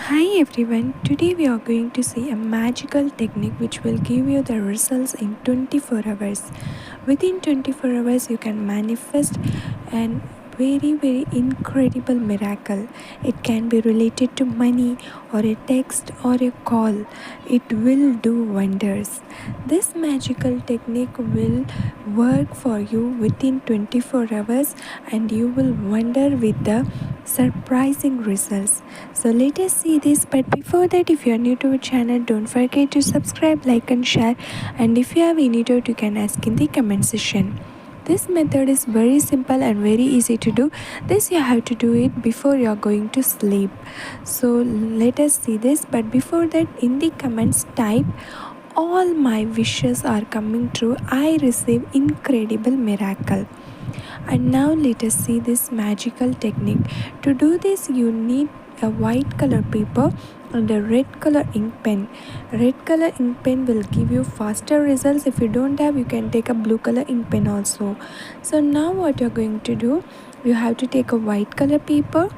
Hi everyone, today we are going to see a magical technique which will give you the results in 24 hours. Within 24 hours, you can manifest an very incredible miracle. It can be related to money or a text or a call. It will do wonders. This magical technique will work for you within 24 hours and you will wonder with the surprising results. So let us see this, but before that, if you are new to our channel, don't forget to subscribe, like and share, and if you have any doubt you can ask in the comment section. This method is very simple and very easy to do. This you have to do it before you are going to sleep. So let us see this, but before that, in the comments type all my wishes are coming true, I receive incredible miracle. And now let us see this magical technique. To do this, you need a white color paper and a red color ink pen. Red color ink pen will give you faster results. If you don't have, you can take a blue color ink pen also. So now what you're going to do, you have to take a white color paper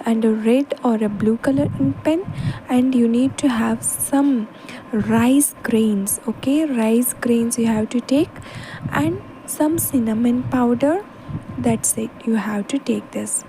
and a red or a blue color ink pen, and you need to have some rice grains. Okay, rice grains you have to take, and some cinnamon powder. That's it, you have to take this.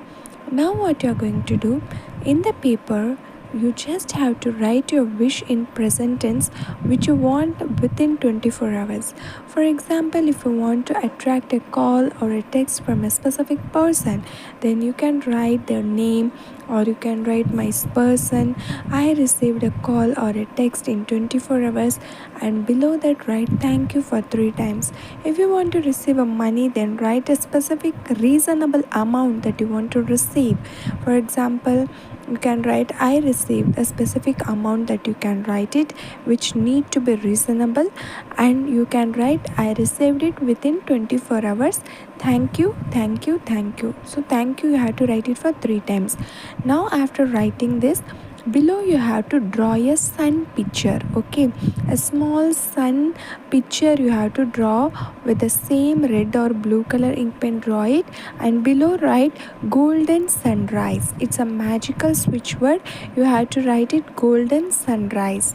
Now what you're going to do, in the paper you just have to write your wish in present tense which you want within 24 hours. For example, if you want to attract a call or a text from a specific person, then you can write their name, or you can write my person, I received a call or a text in 24 hours, and below that write thank you for 3 times. If you want to receive a money, then write a specific reasonable amount that you want to receive. For example, you can write I received a specific amount, that you can write it which need to be reasonable, and you can write I received it within 24 hours. Thank you, thank you, thank you. So thank you have to write it for 3 times. Now after writing this, below you have to draw a sun picture. Okay, a small sun picture you have to draw with the same red or blue color ink pen. Draw it, and below write golden sunrise. It's a magical switch word, you have to write it golden sunrise.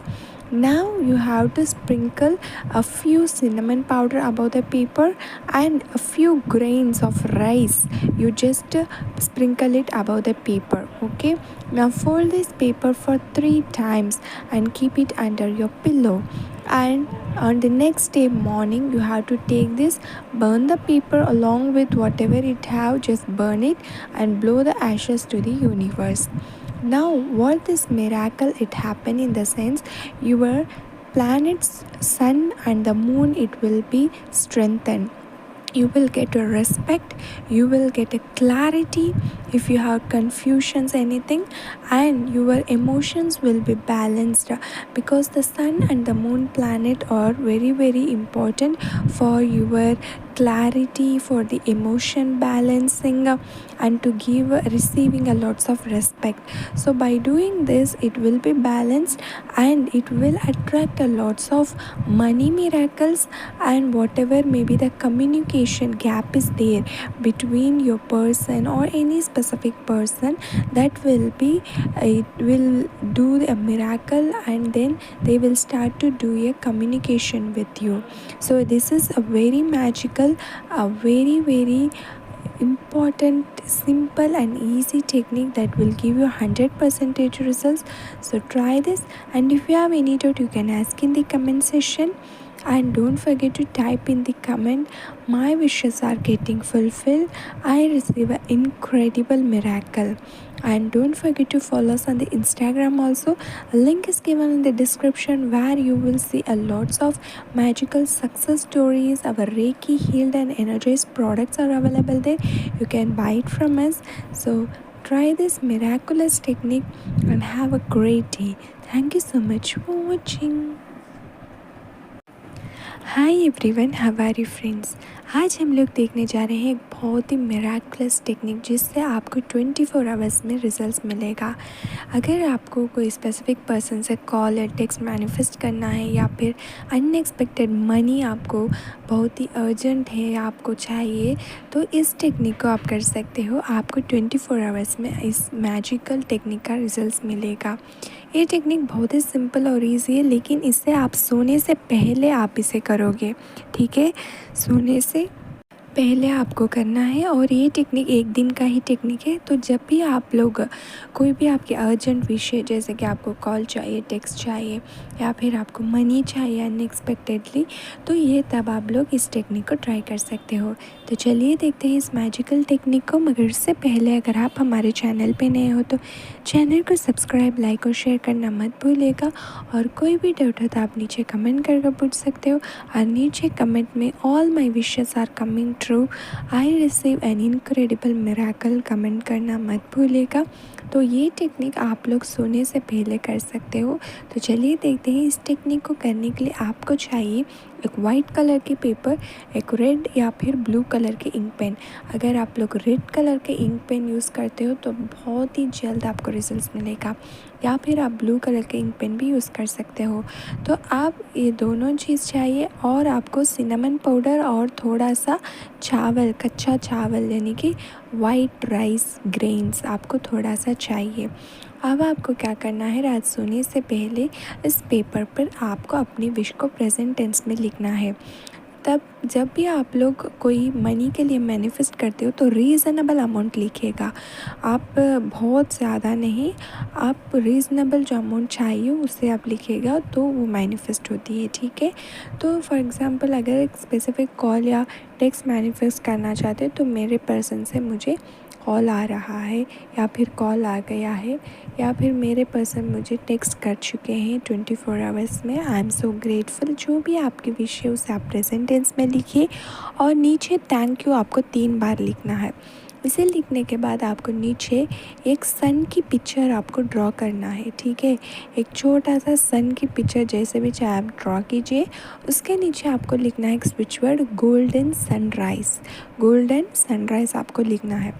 Now you have to sprinkle a few cinnamon powder above the paper and a few grains of rice. You just sprinkle it above the paper. Okay, now fold this paper for 3 times and keep it under your pillow. And on the next day morning, you have to take this, burn the paper along with whatever it have, just burn it and blow the ashes to the universe. Now what this miracle it happened in the sense, your planets sun and the moon, it will be strengthened. You will get a respect, you will get a clarity if you have confusions anything, and your emotions will be balanced, because the sun and the moon planet are very important for your clarity, for the emotion balancing, and to give receiving a lots of respect. So by doing this, it will be balanced and it will attract a lots of money miracles, and whatever maybe the communication gap is there between your person or any specific person, that will be, it will do a miracle, and then they will start to do a communication with you. So this is a very magical, a very important, simple and easy technique that will give you 100% results. So try this, and if you have any doubt you can ask in the comment section, and don't forget to type in the comment my wishes are getting fulfilled, I receive an incredible miracle. And don't forget to follow us on the Instagram also. A link is given in the description where you will see a lots of magical success stories. Our Reiki healed and energized products are available there, you can buy it from us. So try this miraculous technique and have a great day. Thank you so much for watching. Hi everyone, how are you friends. आज हम लोग देखने जा रहे हैं एक बहुत ही miraculous technique जिससे आपको 24 आवर्स में रिजल्ट्स मिलेगा। अगर आपको कोई स्पेसिफिक पर्सन से कॉल या टेक्स्ट मैनिफेस्ट करना है, या फिर अनएक्सपेक्टेड मनी आपको बहुत ही अर्जेंट है, आपको चाहिए, तो इस टेक्निक को आप कर सकते हो। आपको 24 आवर्स में इस मैजिकल टेक्निक का रिजल्ट्स मिलेगा। ये टेक्निक बहुत ही सिंपल और ईजी है, लेकिन इससे आप सोने से पहले आप इसे करोगे, ठीक है। सोने से पहले आपको करना है और ये टेक्निक एक दिन का ही टेक्निक है। तो जब भी आप लोग कोई भी आपके अर्जेंट विषय, जैसे कि आपको कॉल चाहिए, टेक्स्ट चाहिए, या फिर आपको मनी चाहिए अनएक्सपेक्टेडली, तो ये तब आप लोग इस टेक्निक को ट्राई कर सकते हो। तो चलिए देखते हैं इस मैजिकल टेक्निक को। मगर उससे पहले अगर आप हमारे चैनल पे नए हो तो चैनल को सब्सक्राइब, लाइक और शेयर करना मत भूलिएगा। और कोई भी डाउट हो तो आप नीचे कमेंट करके पूछ सकते हो। और नीचे कमेंट में all my wishes are coming true, I receive an incredible miracle comment करना मत भूलिएगा। तो ये टेक्निक आप लोग सोने से पहले कर सकते हो। तो चलिए देखते हैं। इस टेक्निक को करने के लिए आपको चाहिए एक वाइट कलर की पेपर, एक रेड या फिर ब्लू कलर के इंक पेन। अगर आप लोग रेड कलर के इंक पेन यूज़ करते हो तो बहुत ही जल्द आपको रिजल्ट्स मिलेगा, या फिर आप ब्लू कलर के इंक पेन भी यूज़ कर सकते हो। तो आप ये दोनों चीज़ चाहिए, और आपको सिनेमन पाउडर और थोड़ा सा चावल, कच्चा चावल यानी कि वाइट राइस ग्रेन्स आपको थोड़ा सा चाहिए। अब आपको क्या करना है, रात सोने से पहले इस पेपर पर आपको अपनी विश को प्रेजेंट टेंस में लिखना है। तब जब भी आप लोग कोई मनी के लिए मैनिफेस्ट करते हो तो रीज़नेबल अमाउंट लिखिएगा। आप बहुत ज़्यादा नहीं, आप रीज़नेबल जो अमाउंट चाहिए उससे आप लिखिएगा तो वो मैनिफेस्ट होती है, ठीक है। तो फॉर एग्ज़ाम्पल अगर एक स्पेसिफ़िक कॉल या टेक्स्ट मैनिफेस्ट करना चाहते हो तो मेरे पर्सन से मुझे कॉल आ रहा है, या फिर कॉल आ गया है, या फिर मेरे पर्सन मुझे टेक्स्ट कर चुके हैं 24 आवर्स में, आई एम सो ग्रेटफुल। जो भी आपकी विश है उसे आप प्रेजेंट टेंस में लिखिए। और नीचे थैंक यू आपको 3 बार लिखना है। इसे लिखने के बाद आपको नीचे एक सन की पिक्चर आपको ड्रॉ करना है, ठीक है। एक छोटा सा सन की पिक्चर जैसे भी चाहे आप ड्रॉ कीजिए। उसके नीचे आपको लिखना है एक switch word golden sunrise. Golden sunrise आपको लिखना है।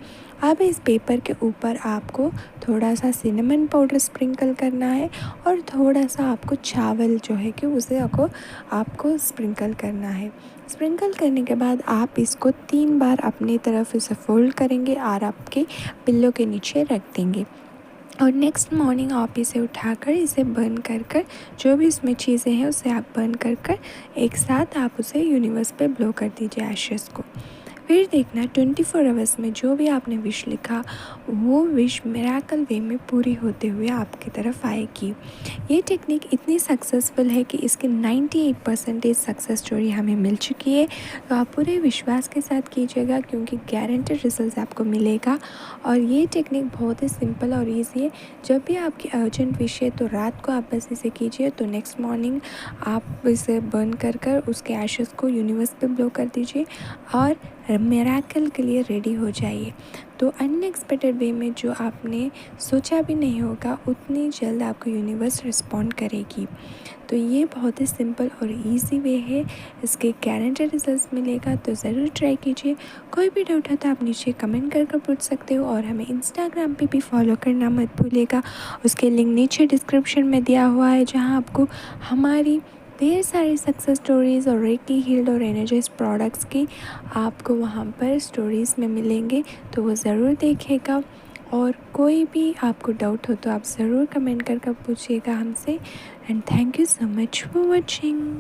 अब इस पेपर के ऊपर आपको थोड़ा सा सिनेमन पाउडर स्प्रिंकल करना है, और थोड़ा सा आपको चावल जो है कि उसे आपको स्प्रिंकल करना है। स्प्रिंकल करने के बाद आप इसको 3 बार अपनी तरफ इसे फोल्ड करेंगे और आपके पिल्लो के नीचे रख देंगे। और नेक्स्ट मॉर्निंग आप इसे उठाकर इसे बर्न कर जो भी इसमें चीज़ें हैं उसे आप बर्न कर एक साथ आप उसे यूनिवर्स पे ब्लो कर दीजिए एशेस को। फिर देखना 24 आवर्स में जो भी आपने विश लिखा वो विश मिरेकल वे में पूरी होते हुए आपकी तरफ आएगी। ये टेक्निक इतनी सक्सेसफुल है कि इसकी 98% सक्सेस स्टोरी हमें मिल चुकी है। तो आप पूरे विश्वास के साथ कीजिएगा, क्योंकि गारंटेड रिजल्ट आपको मिलेगा। और ये टेक्निक बहुत ही सिंपल और ईजी है। जब भी आपकी अर्जेंट विश है तो रात को आप बस इसे कीजिए, तो नेक्स्ट मॉर्निंग आप इसे बर्न कर उसके एशेस को यूनिवर्स पे ब्लो कर दीजिए और मिरेकल के लिए रेडी हो जाइए। तो अनएक्सपेक्टेड वे में जो आपने सोचा भी नहीं होगा उतनी जल्द आपको यूनिवर्स रिस्पॉन्ड करेगी। तो ये बहुत ही सिंपल और इजी वे है, इसके गारंटेड रिजल्ट्स मिलेगा। तो ज़रूर ट्राई कीजिए। कोई भी डाउट है तो आप नीचे कमेंट करके पूछ सकते हो, और हमें इंस्टाग्राम पे भी फॉलो करना मत भूलिएगा। उसके लिंक नीचे डिस्क्रिप्शन में दिया हुआ है, जहाँ आपको हमारी ढेर सारी सक्सेस स्टोरीज़ और रेकी हील्ड और एनर्जाइज प्रोडक्ट्स की आपको वहाँ पर स्टोरीज़ में मिलेंगे। तो वो ज़रूर देखिएगा। और कोई भी आपको डाउट हो तो आप ज़रूर कमेंट करके पूछिएगा हमसे। And thank you so much for watching.